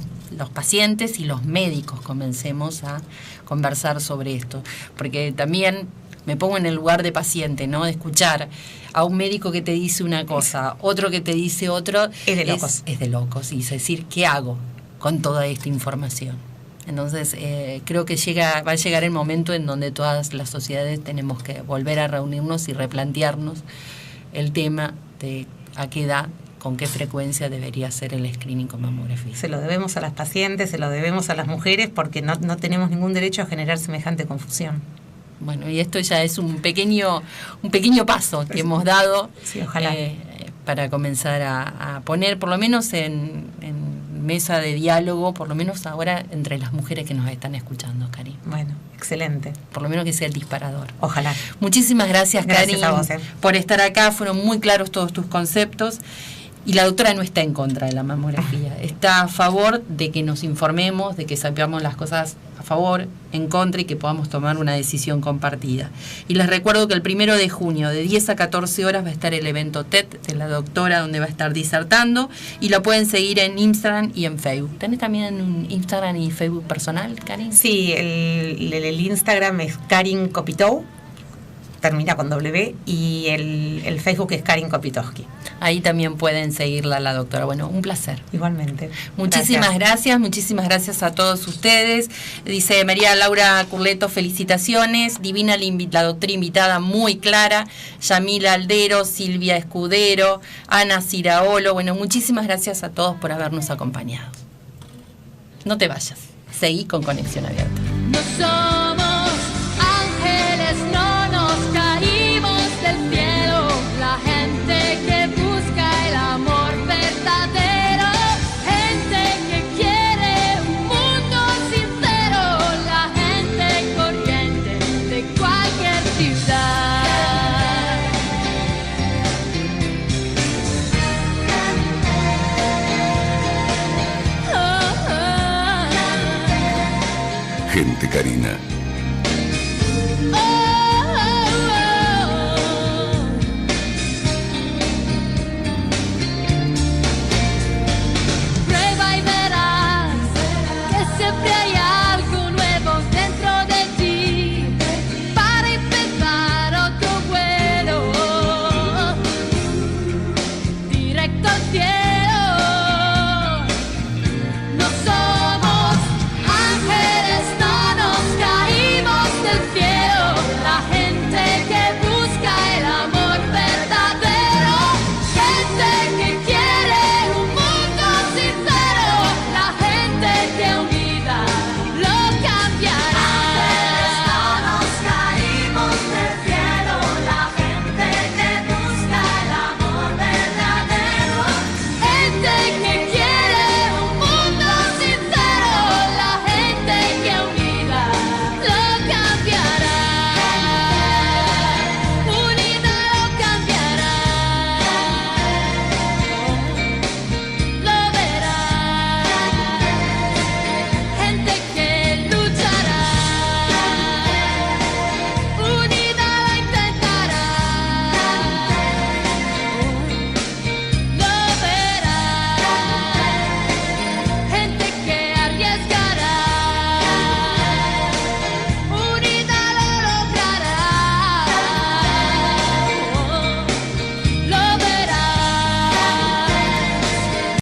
pacientes y los médicos comencemos a conversar sobre esto, porque también me pongo en el lugar de paciente, ¿no? De escuchar a un médico que te dice una cosa, otro que te dice otro. Es de locos. Es de locos, y es decir, ¿qué hago con toda esta información? Entonces, creo que va a llegar el momento en donde todas las sociedades tenemos que volver a reunirnos y replantearnos el tema de a qué edad, con qué frecuencia debería ser el screening con mamografía. Se lo debemos a las pacientes, se lo debemos a las mujeres, porque no tenemos ningún derecho a generar semejante confusión. Bueno, y esto ya es un pequeño paso que hemos dado, sí, ojalá. Para comenzar a poner, por lo menos en mesa de diálogo, por lo menos ahora entre las mujeres que nos están escuchando, Karin. Bueno, excelente. Por lo menos que sea el disparador. Ojalá. Muchísimas gracias, Karin, a vos, por estar acá. Fueron muy claros todos tus conceptos. Y la doctora no está en contra de la mamografía, está a favor de que nos informemos, de que sepamos las cosas a favor, en contra, y que podamos tomar una decisión compartida. Y les recuerdo que el 1 de junio, de 10 a 14 horas, va a estar el evento TED de la doctora, donde va a estar disertando, y la pueden seguir en Instagram y en Facebook. ¿Tenés también un Instagram y Facebook personal, Karin? Sí, el Instagram es Karin Kopitou, termina con W, y el Facebook es Karin Kopitowski. Ahí también pueden seguirla a la doctora. Bueno, un placer. Igualmente. Muchísimas gracias a todos ustedes. Dice María Laura Curleto, felicitaciones. Divina la doctora invitada, muy clara. Yamila Aldero, Silvia Escudero, Ana Ciraolo. Bueno, muchísimas gracias a todos por habernos acompañado. No te vayas. Seguí con Conexión Abierta. No somos ángeles, no nos caímos del cielo. La gente que busca el amor verdadero, gente que quiere un mundo sincero, la gente corriente de cualquier ciudad. gente, Karina. Prueba y verás que siempre hay algo nuevo dentro de ti para empezar otro vuelo directo al cielo.